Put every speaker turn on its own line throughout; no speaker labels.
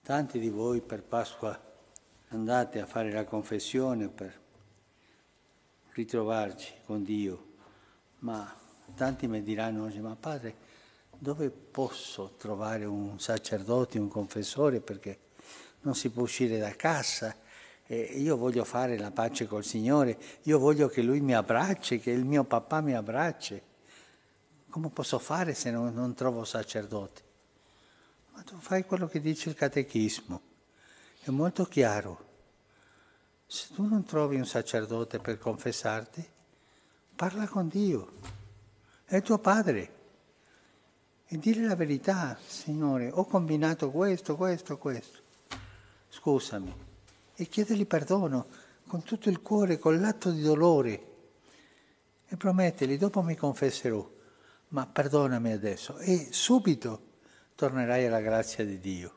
Tanti di voi per Pasqua andate a fare la confessione per ritrovarci con Dio, ma tanti mi diranno oggi: ma padre, dove posso trovare un sacerdote, un confessore, perché non si può uscire da casa, e io voglio fare la pace col Signore, io voglio che Lui mi abbracci, che il mio papà mi abbracci. Come posso fare se non trovo sacerdote? Ma tu fai quello che dice il catechismo, è molto chiaro. Se tu non trovi un sacerdote per confessarti, parla con Dio, è tuo padre, e dire la verità: Signore, ho combinato questo, scusami, e chiedergli perdono con tutto il cuore, con l'atto di dolore, e promettergli: dopo mi confesserò, ma perdonami adesso, e subito tornerai alla grazia di Dio.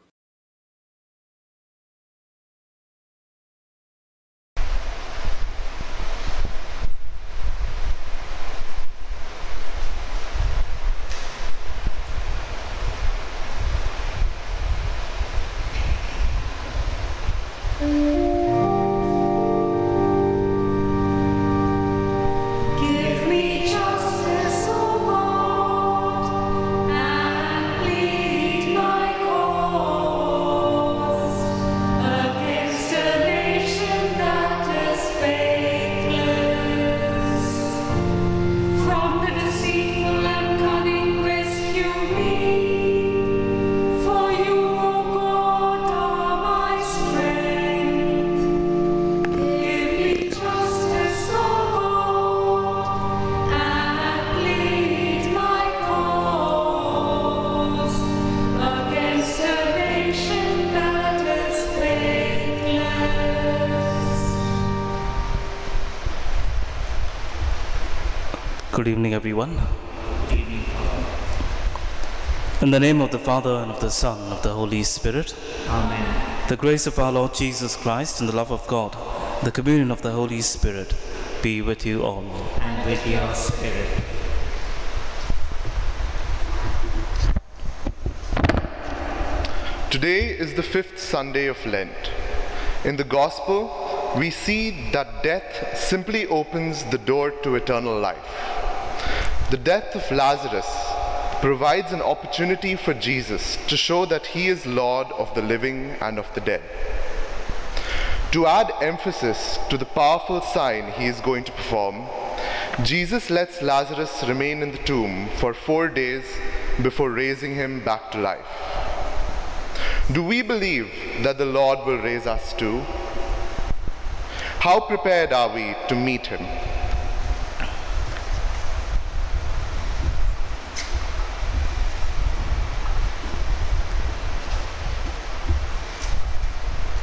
Good evening, everyone. In the name of the Father, and of the Son, and of the Holy Spirit.
Amen.
The grace of our Lord Jesus Christ and the love of God, the communion of the Holy Spirit be with you all.
And with your spirit.
Today is the 5th Sunday of Lent. In the Gospel, we see that death simply opens the door to eternal life. The death of Lazarus provides an opportunity for Jesus to show that he is Lord of the living and of the dead. To add emphasis to the powerful sign he is going to perform, Jesus lets Lazarus remain in the tomb for 4 days before raising him back to life. Do we believe that the Lord will raise us too? How prepared are we to meet him?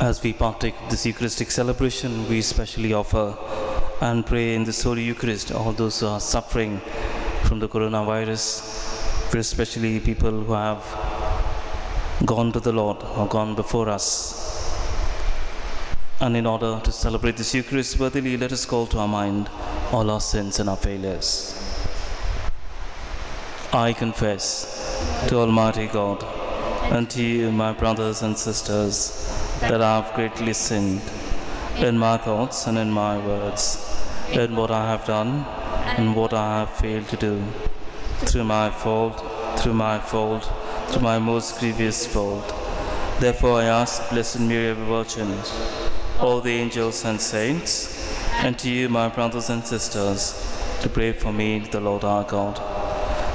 As we partake of this Eucharistic celebration, we especially offer and pray in this Holy Eucharist all those who are suffering from the coronavirus, for especially people who have gone to the Lord or gone before us. And in order to celebrate this Eucharist worthily, let us call to our mind all our sins and our failures. I confess to Almighty God and to you, my brothers and sisters, that I have greatly sinned in my thoughts and in my words, in what I have done and what I have failed to do, through my fault, through my most grievous fault. Therefore I ask Blessed Mary, ever Virgin, all the angels and saints, and to you, my brothers and sisters, to pray for me to the Lord our God.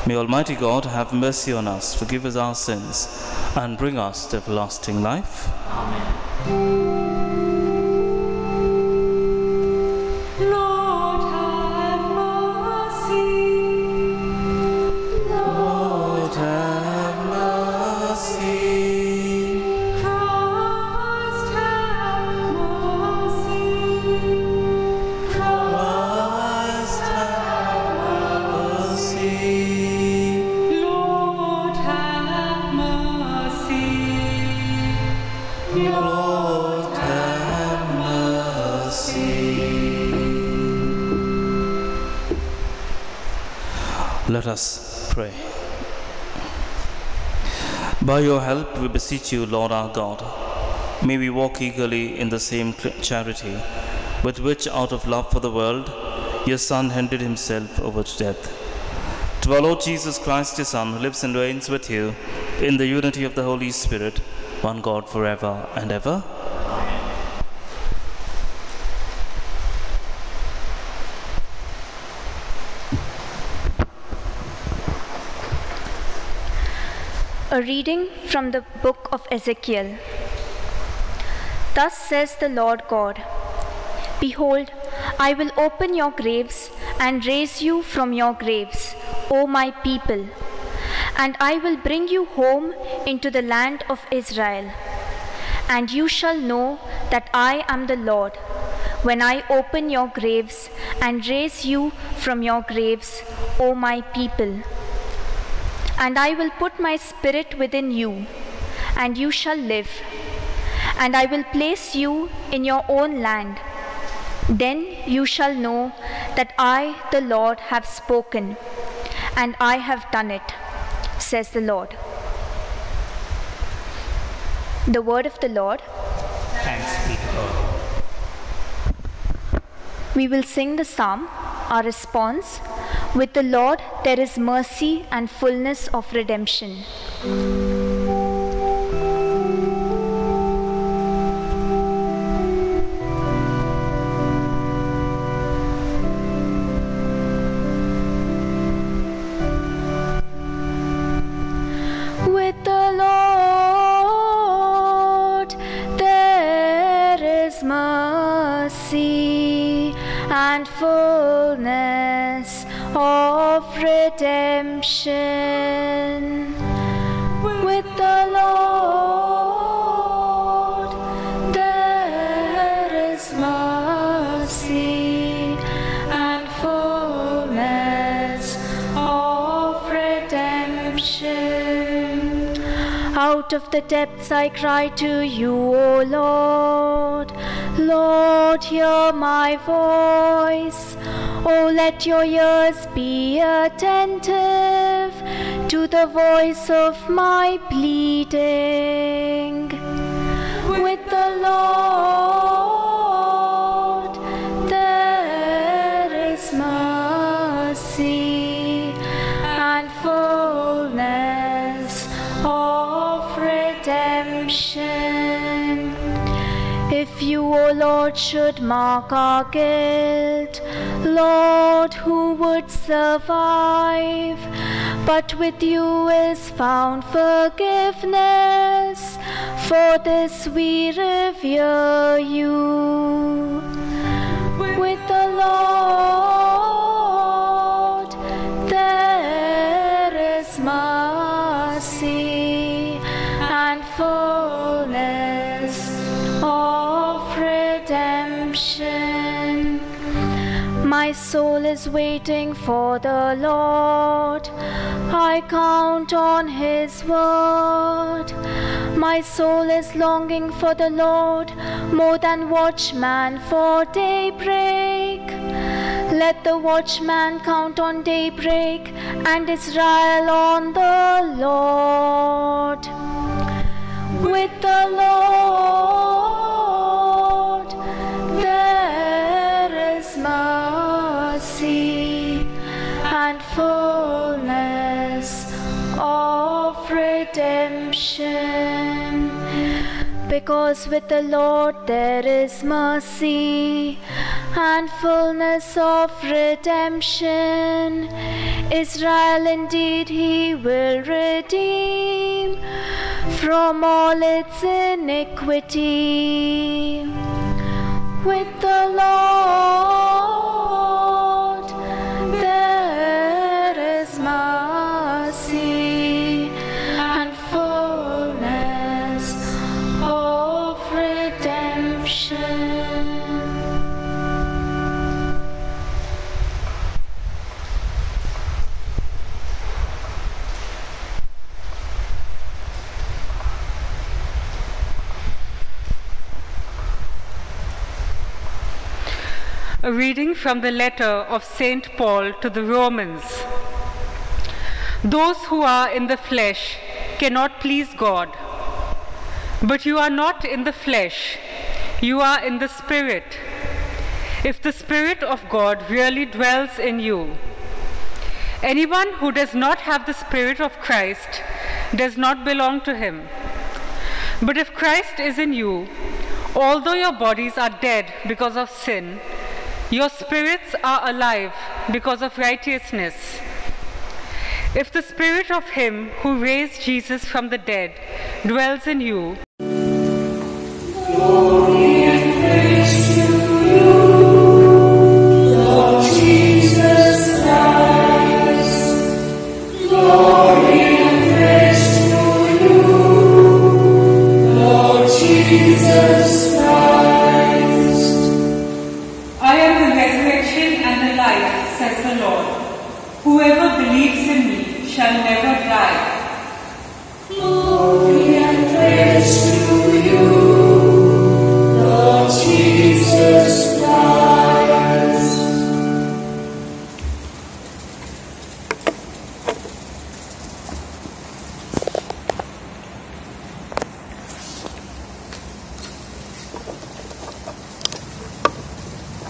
May Almighty God have mercy on us, forgive us our sins, and bring us to everlasting life.
Amen.
Let us pray. By your help, we beseech you, Lord our God, may we walk eagerly in the same charity with which, out of love for the world, your Son handed himself over to death. To our Lord Jesus Christ, your Son, who lives and reigns with you in the unity of the Holy Spirit, one God forever and ever.
A reading from the book of Ezekiel. Thus says the Lord God, Behold, I will open your graves and raise you from your graves, O my people, and I will bring you home into the land of Israel. And you shall know that I am the Lord, when I open your graves and raise you from your graves, O my people. And I will put my spirit within you, and you shall live, and I will place you in your own land. Then you shall know that I, the Lord, have spoken, and I have done it, says the Lord. The word of the Lord.
Thanks be to God.
We will sing the psalm, our response, with the Lord there is mercy and fullness of redemption. With the Lord there is mercy and fullness of redemption. With the Lord there is mercy and fullness of redemption. Out of the depths I cry to you, O Lord. Lord, hear my voice. Oh, let your ears be attentive to the voice of my pleading. With the Lord there is mercy and fullness of redemption. If you, O Lord, should mark our guilt, Lord, who would survive? But with you is found forgiveness. For this we revere you. With the Lord there is mercy and fullness of redemption. My soul is waiting for the Lord. I count on his word. My soul is longing for the Lord more than watchman for daybreak. Let the watchman count on daybreak and Israel on the Lord. With the Lord there is mercy and fullness of redemption. Because with the Lord there is mercy and fullness of redemption. Israel indeed he will redeem from all its iniquity. With the Lord there is mercy and fullness of redemption.
A reading from the letter of St. Paul to the Romans. Those who are in the flesh cannot please God. But you are not in the flesh, you are in the Spirit, if the Spirit of God really dwells in you. Anyone who does not have the Spirit of Christ does not belong to him. But if Christ is in you, although your bodies are dead because of sin, your spirits are alive because of righteousness. If the Spirit of Him who raised Jesus from the dead dwells in you,
glory and praise to you, Lord Jesus Christ. Glory and praise to you, Lord Jesus Christ.
I am the resurrection and the life, says the Lord. Whoever believes in me shall never die.
Glory and praise to you, Lord Jesus Christ.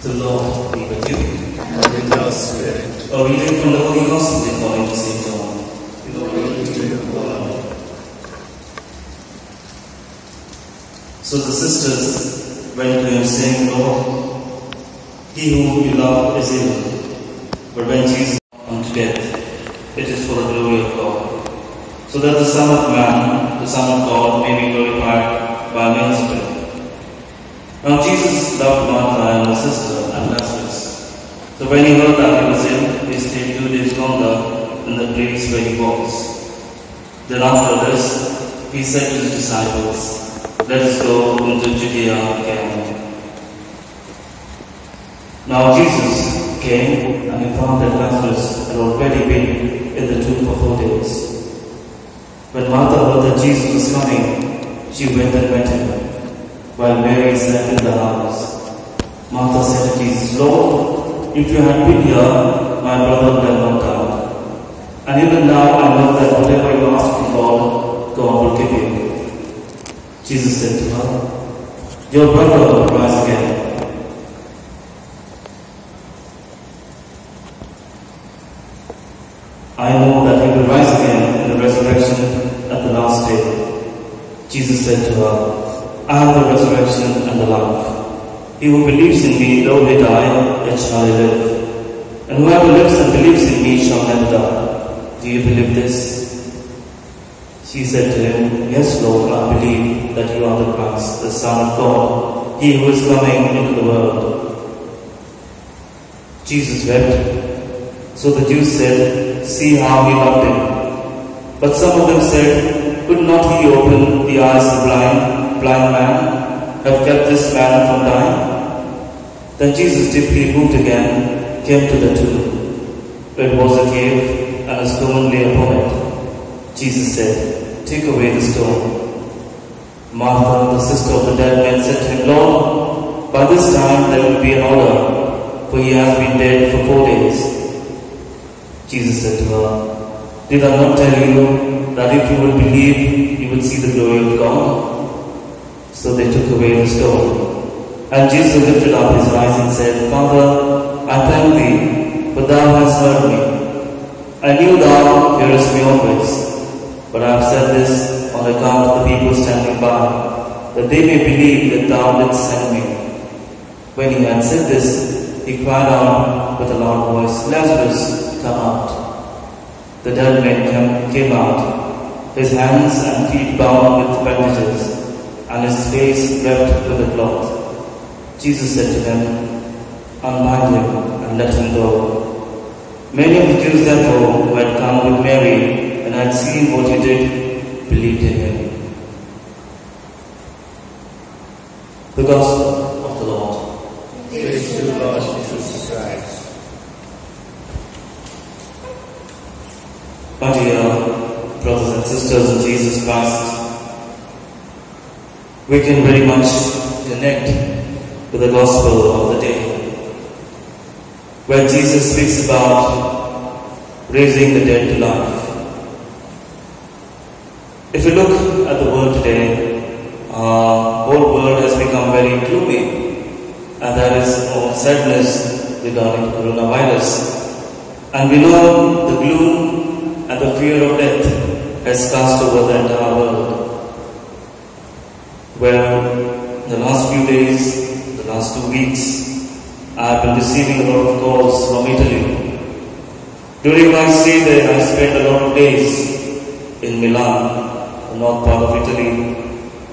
The Lord be with you.
And with your spirit.
A reading from the Holy Gospel according to St. John.
Glory to you, O Lord.
So the sisters went to him saying, Lord, he whom you love is ill. But when Jesus unto death, it is for the glory of God, so that the Son of Man, the Son of God, may be glorified by means of him. Now Jesus loved Martha and her sister and Lazarus. So when he heard that he was ill, he stayed 2 days longer in the place where he was. Then after this, he said to his disciples, let us go into Judea again. Now Jesus came and he found that Lazarus had already been in the tomb for 4 days. When Martha heard that Jesus was coming, she went and met him, while Mary sat in the house. Martha said to Jesus, Lord, if you had been here, my brother would have not died. And even now I know that whatever you ask from God, God will give you. Jesus said to her, your brother will rise again. I know that he will rise again in the resurrection at the last day. Jesus said to her, I am the resurrection and the life. He who believes in me, though he die, yet shall he live. And whoever lives and believes in me shall never die. Do you believe this? She said to him, yes, Lord, I believe that you are the Christ, the Son of God, he who is coming into the world. Jesus wept. So the Jews said, see how he loved him. But some of them said, could not he open the eyes of the blind man, have kept this man from dying? Then Jesus, deeply moved again, came to the tomb. It was a cave, and a stone lay upon it. Jesus said, take away the stone. Martha, the sister of the dead man, said to him, Lord, by this time there will be an order, for he has been dead for 4 days. Jesus said to her, did I not tell you that if you would believe, you would see the glory of God? So they took away the stone. And Jesus lifted up his eyes and said, Father, I thank thee, for thou hast heard me. I knew thou hearest me always, but I have said this on account of the people standing by, that they may believe that thou didst send me. When he had said this, he cried out with a loud voice, Lazarus, come out. The dead man came out, his hands and feet bound with bandages, and his face wrapped with a cloth. Jesus said to them, unbind him and let him go. Many of the Jews therefore who had come with Mary and had seen what he did, believed in him. The Gospel of the Lord.
Praise to you, Lord Jesus Christ.
My dear brothers and sisters in Jesus Christ, we can very much connect with the Gospel of the day, where Jesus speaks about raising the dead to life. If we look at the world today, and sadness regarding coronavirus. And we know the gloom and the fear of death has cast over the entire world. Well, the last few days, the last 2 weeks, I have been receiving a lot of calls from Italy. During my stay there, I spent a lot of days in Milan, the north part of Italy,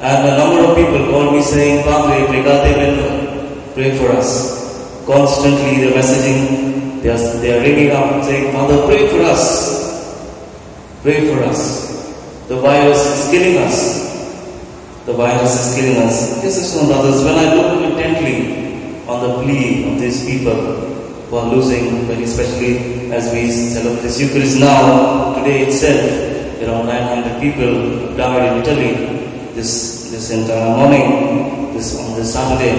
and a number of people called me saying, Padre, pregate bello, pray for us. Constantly they're messaging, they are ringing up and saying, Father, pray for us. Pray for us. The virus is killing us. The virus is killing us. Yes, sisters and brothers, when I look intently on the plea of these people who are losing, very especially as we celebrate this Eucharist now, today itself, around 900 people died in Italy this entire morning, on this Saturday.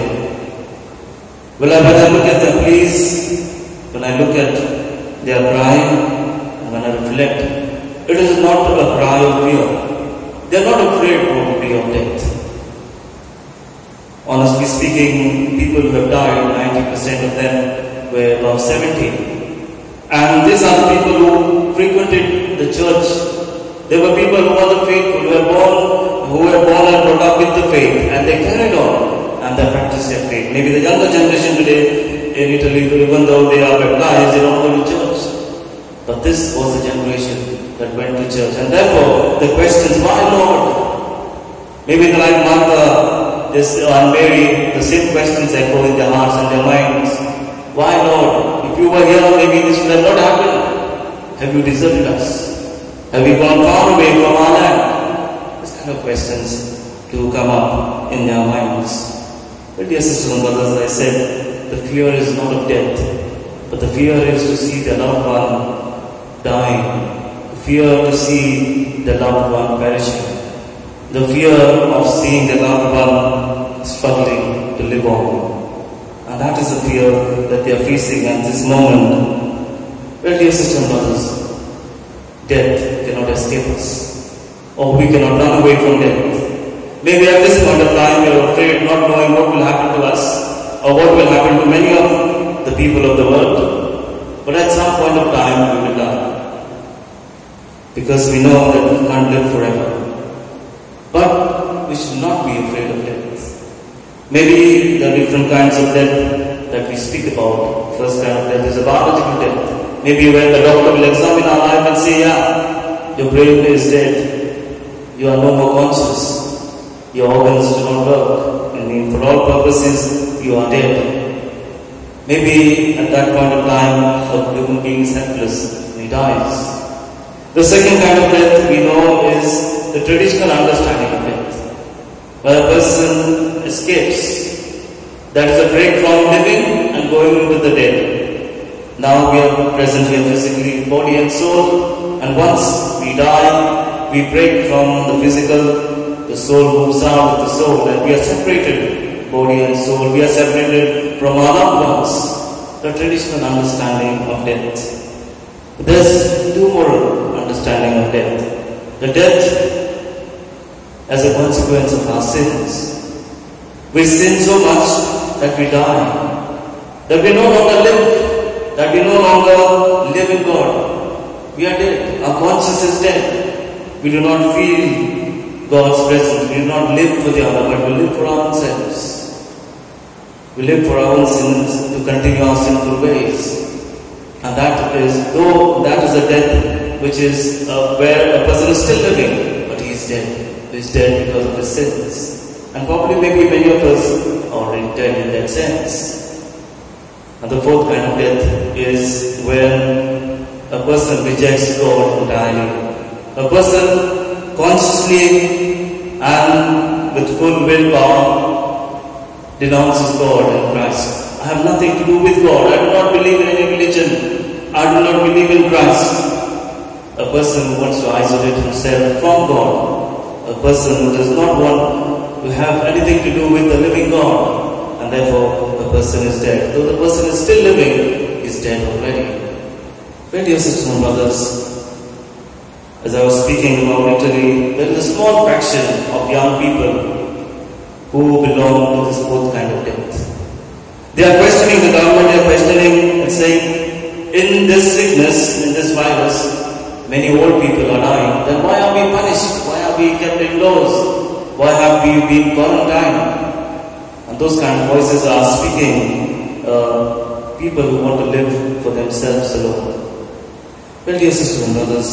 Well, when I look at their pleas, when I look at their cry, and when I reflect, it is not a cry of fear. They are not afraid probably of death. Honestly speaking, people who have died, 90% of them were above 70. And these are the people who frequented the church. They were people who were the faithful, who were born and brought up with the faith, and they carried on and they practiced their faith. Maybe the younger generation today in Italy, even though they are baptized, they don't go to church. But this was the generation that went to church. And therefore, the questions, why Lord? Maybe like Martha and Mary, the same questions echo in their hearts and their minds. Why Lord? If you were here, maybe this would have not happened. Have you deserted us? Have you gone far away from our land? These kind of questions do come up in their minds. But dear sisters and brothers, as I said, the fear is not of death, but the fear is to see the loved one dying. The fear to see the loved one perishing. The fear of seeing the loved one struggling to live on. And that is the fear that they are facing at this moment. Well, dear sisters and brothers, death cannot escape us, or we cannot run away from death. Maybe at this point of time we are afraid, not knowing what will happen to us, or what will happen to many of the people of the world. But at some point of time we will die, because we know that we can't live forever. But we should not be afraid of death. Maybe there are different kinds of death that we speak about. First kind of death is a biological death. Maybe when the doctor will examine our life and say, yeah, your brain is dead, you are no more conscious, your organs do not work, and for all purposes, you are dead. Maybe at that point of time, a human being is helpless and he dies. The second kind of death we know is the traditional understanding of death, where a person escapes. That is a break from living and going into the dead. Now we are present here physically, body and soul, and once we die, we break from the physical, the soul moves out of the soul, and we are separated, body and soul, we are separated from our loved ones. The traditional understanding of death. There's two more understanding of death. The death as a consequence of our sins. We sin so much that we die, that we no longer live, that we no longer live in God. We are dead. Our conscience is dead. We do not feel God's presence. We do not live for the other, but we live for ourselves. We live for our own sins, to continue our sinful ways. And that is a death which is where a person is still living, but he is dead. He is dead because of his sins. And probably maybe many of us are already dead in that sense. And the fourth kind of death is when a person rejects God entirely. A person consciously and with full willpower denounces God and Christ. I have nothing to do with God. I do not believe in any religion. I do not believe in Christ. A person who wants to isolate himself from God. A person who does not want to have anything to do with the living God, and therefore the person is dead. Though the person is still living, he is dead already. Well, dear sisters and brothers, as I was speaking about Italy, there is a small fraction of young people who belong to this fourth kind of death. They are questioning the government, they are questioning and saying, in this sickness, in this virus, many old people are dying. Then why are we punished? Why are we kept indoors? Why have we been quarantined? And those kind of voices are speaking, people who want to live for themselves alone. Well, dear sisters and brothers,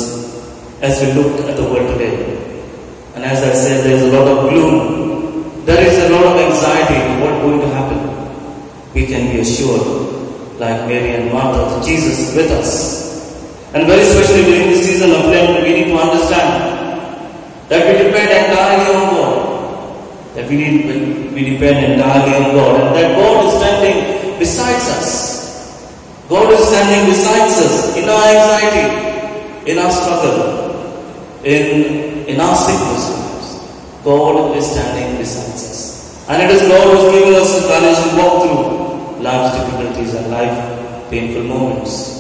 as we look at the world today, and as I said, there is a lot of gloom, there is a lot of anxiety, what's going to happen? We can be assured, like Mary and Martha, that Jesus is with us. And very especially during the season of Lent, we need to understand that we depend entirely on God. That we depend entirely on God, and that God is standing beside us. God is standing beside us in our anxiety, in our struggle, in our sickness. God is standing beside us. And it is God who is giving us the courage to walk through life's difficulties and life's painful moments.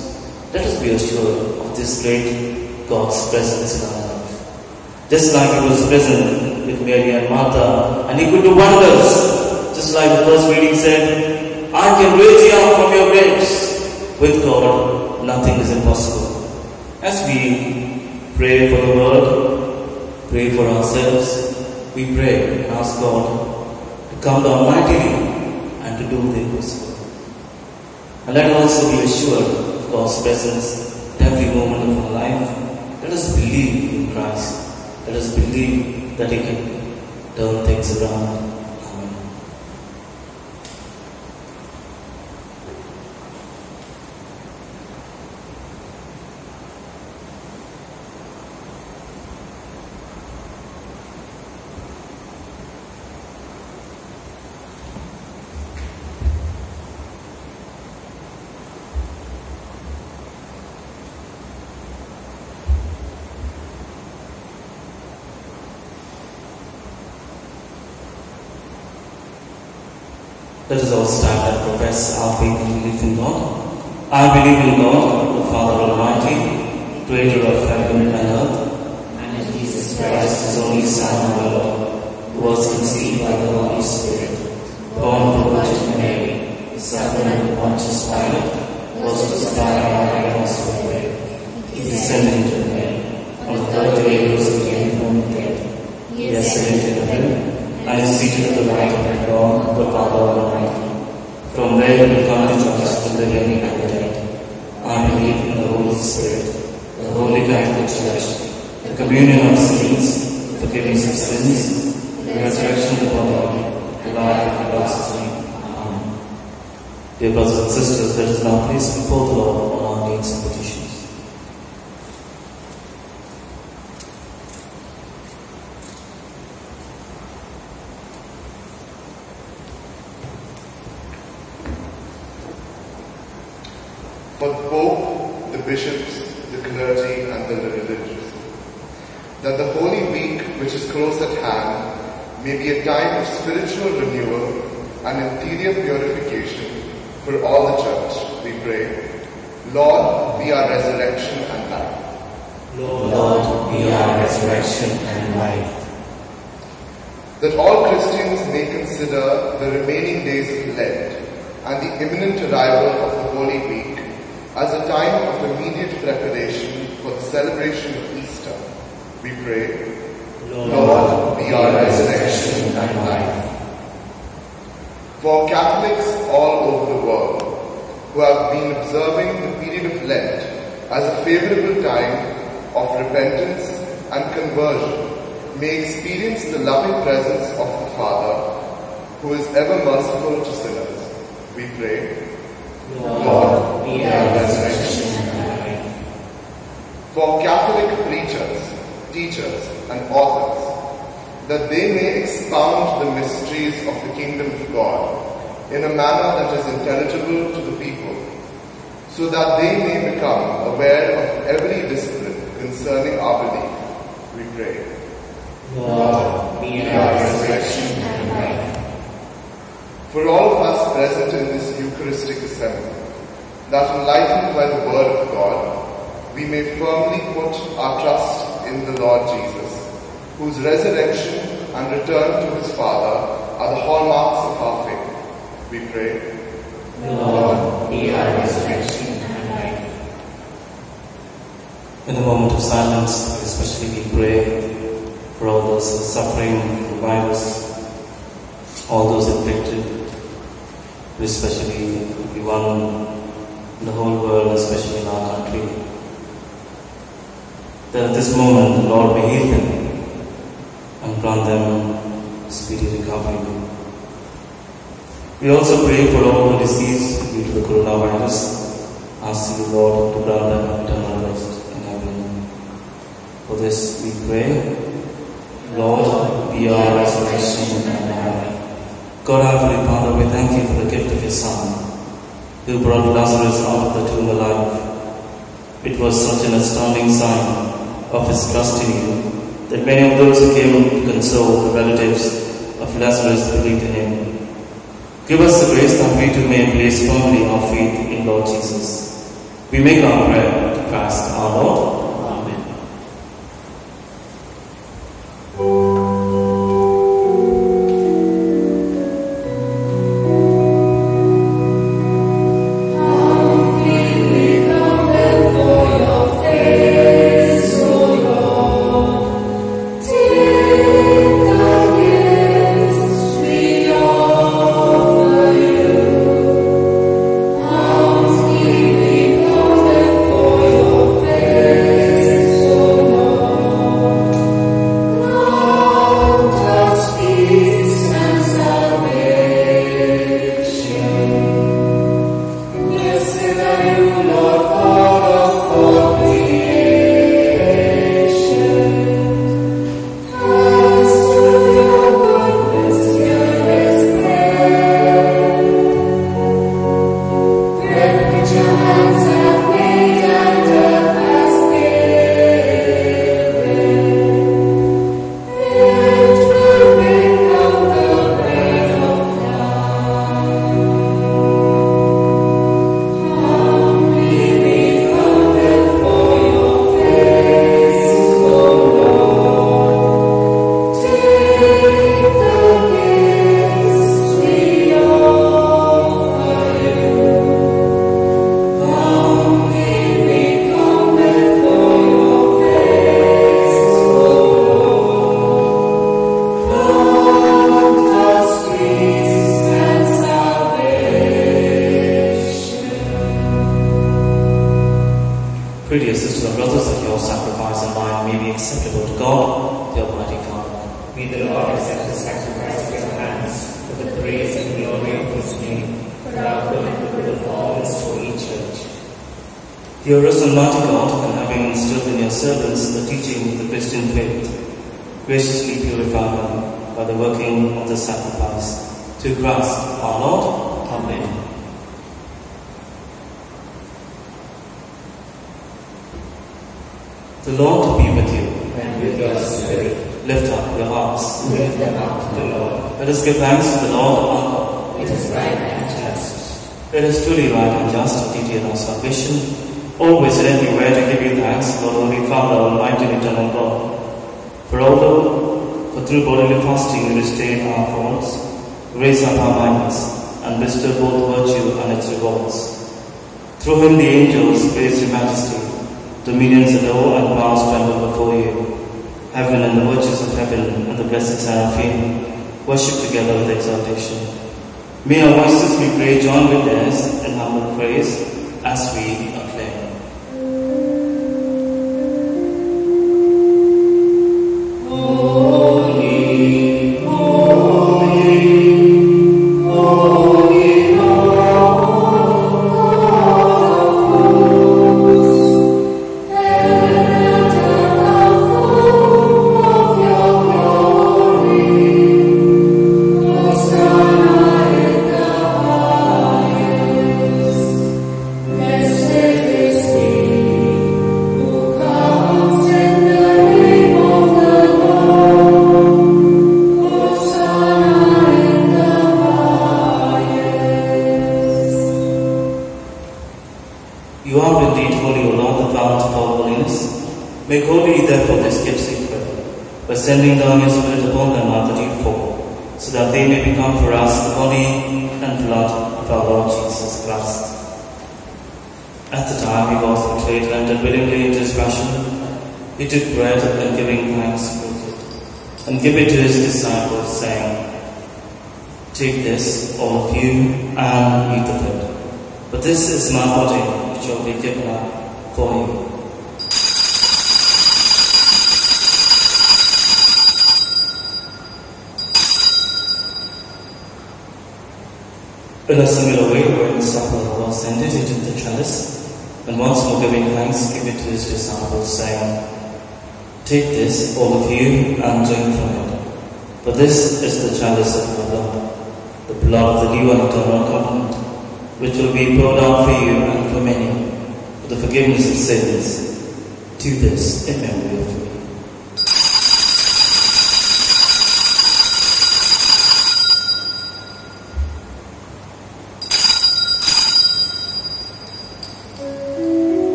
Let us be assured of this great God's presence in our life. Just like He was present with Mary and Martha, and He could do wonders. Just like the first reading said, I can raise you up from your graves. With God, nothing is impossible. As we pray for the world, pray for ourselves, we pray and ask God to come down mightily and to do the impossible. And let us also be assured of God's presence at every moment of our life. Let us believe in Christ. Let us believe that He can turn things around. Amen. Let us all stand and profess our faith and belief in God. I believe in God, the Father Almighty, creator of heaven and earth, and in Jesus Christ, His only Son, our Lord, who was conceived by the Holy Spirit, born of the Virgin Mary, suffered under Pontius Pilate, was crucified by the Holy He descended into hell. On the third day He rose again from the dead. He ascended into heaven, and is seated at the right hand of God, the Father Almighty. From there He will come to judge the living and the dead. I believe in the Holy Spirit, the Holy Catholic Church, the communion of saints, the forgiveness of sins, the resurrection of the body, the life everlasting. Amen. Dear brothers and sisters, let us now place before the Lord all our needs and petitions.
For the Pope, the bishops, the clergy, and the religious, that the Holy Week, which is close at hand, may be a time of spiritual renewal and interior purification for all the Church, we pray. Lord, be our resurrection and life.
Lord, be our resurrection and life.
That all Christians may consider the remaining days of Lent and the imminent arrival of the Holy Week as a time of immediate preparation for the celebration of Easter, we pray. Lord, be our resurrection and life. For Catholics all over the world who have been observing the period of Lent as a favorable time of repentance and conversion, may experience the loving presence of the Father, who is ever merciful to sinners, we pray. Lord, be our resurrection and life. For Catholic preachers, teachers, and authors, that they may expound the mysteries of the kingdom of God in a manner that is intelligible to the people, so that they may become aware of every discipline concerning our belief, we pray.
Lord, be our resurrection and life.
For all of us present in this Eucharistic assembly, that enlightened by the Word of God, we may firmly put our trust in the Lord Jesus, whose resurrection and return to His Father are the hallmarks of our faith, we pray.
Lord, be our resurrection and life.
In a moment of silence, we especially pray for all those who are suffering from the virus, all those infected, especially everyone in the whole world, especially in our country. That at this moment, the Lord may heal them and grant them speedy recovery. We also pray for all the deceased due to the coronavirus, asking the Lord to grant them eternal rest in heaven. For this we pray, Lord, be our resurrection and life. God, our Heavenly Father, we thank you for the gift of your Son, who brought Lazarus out of the tomb alive. It was such an astounding sign of his trust in you that many of those who came to console the relatives of Lazarus believed in him. Give us the grace that we too may place firmly our faith in Lord Jesus. We make our prayer to Christ our Lord. Amen. Dear risen mighty God, and having instilled in your servants the teaching of the Christian faith, graciously purify them by the working of the sacrifice. To Christ our Lord. Amen. The Lord be with you.
And with your spirit.
Lift up your hearts.
Lift them up to the Lord.
Let us give thanks to the Lord our God.
It is right and just.
It is truly right and just, our duty and our salvation, always and everywhere to give you thanks, Lord, Holy Father, Almighty and Eternal God. For through bodily fasting we restrain our thoughts, raise up our minds, and bestow both virtue and its rewards. Through him the angels praise your majesty, dominions adore and powers tremble before you. Heaven and the virtues of heaven and the blessed seraphim worship together with exaltation. May our voices, we pray, join with theirs in humble praise as we acclaim. Sending down your Spirit upon them after you fall, so that they may become for us the body and blood of of our Lord Jesus Christ. At the time he was betrayed and entered willingly into his passion, he took bread and giving thanks broke it, and gave it to his disciples, saying, "Take this, all of you, and eat of it. But this is my body, which shall be given up for you." In a similar way, when supper was ended, he took the chalice, and once more giving thanks, gave it to his disciples, saying, "Take this, all of you, and drink from it. For this is the chalice of my blood, the blood of the new and eternal covenant, which will be poured out for you and for many, for the forgiveness of sins. Do this in memory of me."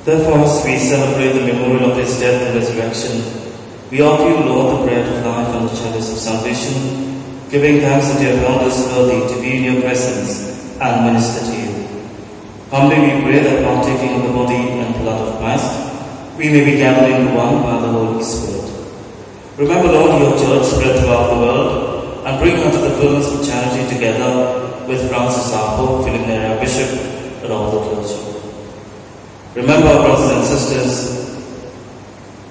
Therefore, as we celebrate the memorial of his death and resurrection, we offer you, Lord, the bread of life and the chalice of salvation, giving thanks that you have found us worthy to be in your presence and minister to you. Humbly we pray that, partaking of the body and blood of Christ, we may be gathered into one by the Holy Spirit. Remember, Lord, your church spread throughout the world, and bring her to the fullness of charity together with Francis our Pope, Philip our Bishop, and all the clergy. Remember our brothers and sisters,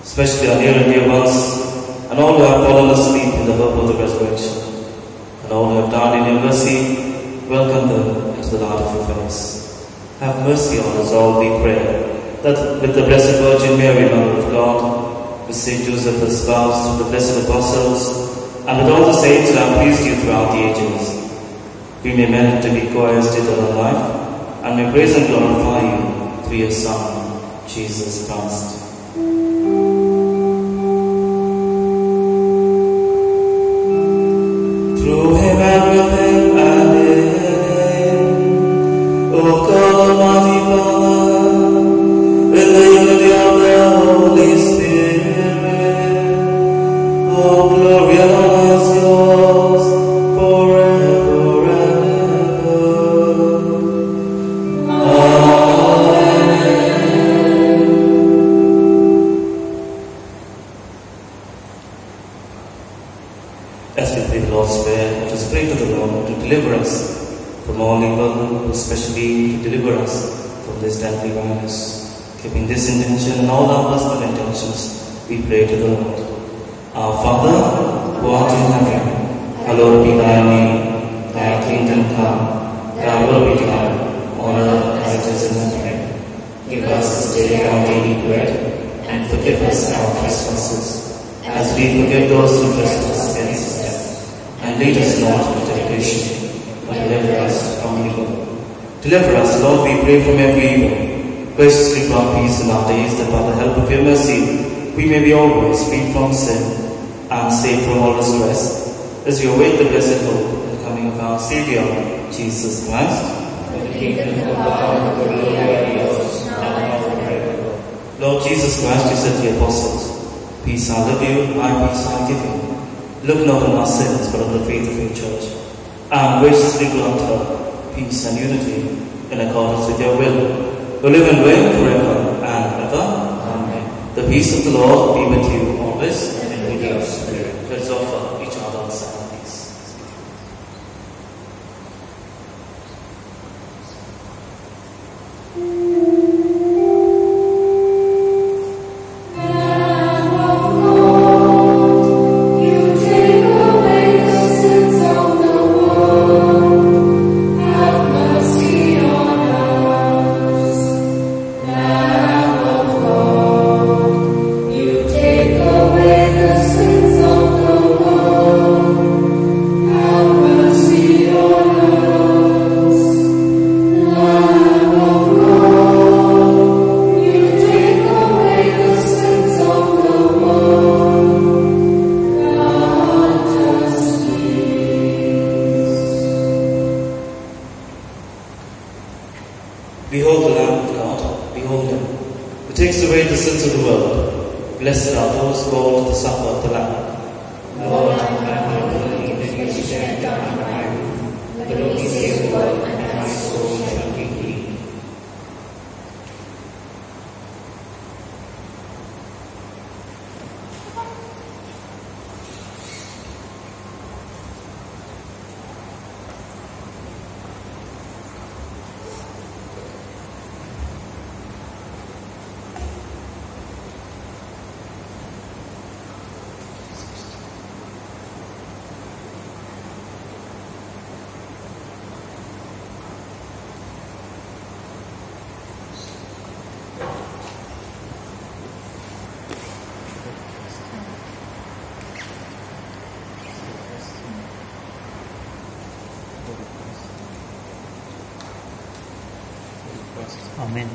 especially our near and dear ones, and all who have fallen asleep in the hope of the resurrection, and all who have died in your mercy, welcome them into the light of your face. Have mercy on us all, we pray, that with the Blessed Virgin Mary, Mother of God, with Saint Joseph, her spouse, with the blessed apostles, and with all the saints who have pleased you throughout the ages, we may merit to be co-heirs to eternal life, and may praise and glorify you through your Son, Jesus Christ. Through him and with him and in him, O God, Almighty Father, in the unity of the Holy Spirit, all glory and honor is yours forever and ever. As we pray the Lord's Prayer, let us pray to the Lord to deliver us from all evil, especially to deliver us from this deadly virus. Keeping this intention and all our personal intentions, we pray to the Lord. Our Father, who art in heaven, hallowed be thy name. Thy kingdom come, thy will be done, on earth as it is in heaven. Give us this day our daily bread, and forgive us our trespasses, as we forgive those who trespass against us. And lead us not into temptation, but deliver us from evil. Deliver us, Lord, we pray, from every evil. Graciously grant peace in our days, that by the help of your mercy we may be always free from sin and safe from all distress, as we await the blessed hope and the coming of our Saviour, Jesus Christ.
For the kingdom, the power, and the glory are yours, now and forever.
Lord Jesus Christ, you said to the apostles, "Peace I leave you, my peace I give you. Look not on our sins, but on the faith of your church, and graciously grant her peace and unity in accordance with your will, who live and reign forever and ever." Amen. The peace of the Lord be with you always,
And with your spirit.
Let's offer each other silent peace.
Sins
Behold the Lamb of God, behold him, who takes away the sins of the world. Blessed are those called to the supper of the Lamb.
Lord, I am not worthy that you should enter under my roof, but only say a word, and my soul shall be healed.
Amen.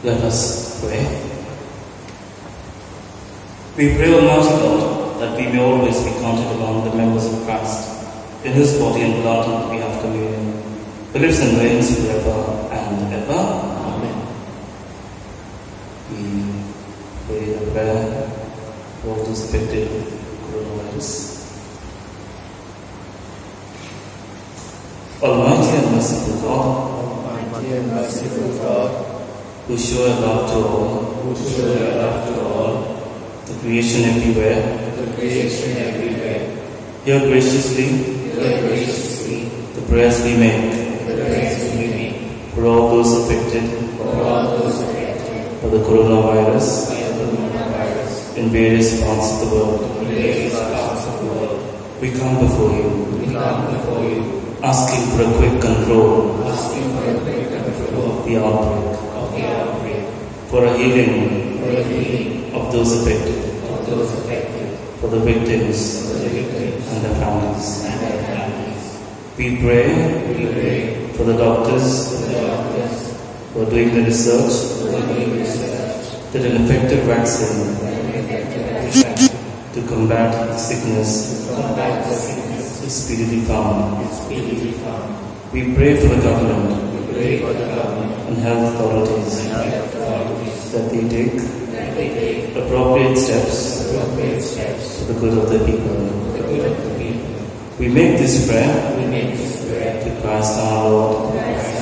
Let us pray. We pray, Almighty God, that we may always be counted among the members of Christ, in whose body and blood we have communion, who lives and reigns forever and ever. Amen. We pray the prayer for all those affected with coronavirus. Almighty and merciful God,
Almighty and merciful God,
who show your love to all, the creation everywhere, hear graciously, the prayers we make, for all those affected, by the coronavirus, in various parts of the world. We come before you, asking for a quick control of the outbreak, for a healing of those affected, for the victims and their families. We pray for the doctors who are doing the research that an effective vaccine to combat the sickness is speedily found. We pray for the government
pray for the government
and health authorities that they take appropriate steps for the good of the people. We make this prayer to Christ our Lord. Amen.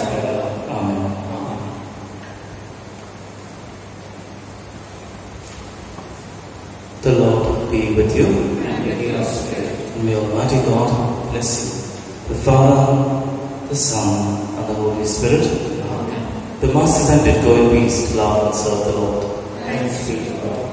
The Lord be with you.
And with your spirit.
And may Almighty God bless you, the Father, the Son, and the Holy Spirit.
Amen.
The Master is ended. Go in peace to love and serve the Lord.
Thanks be to God.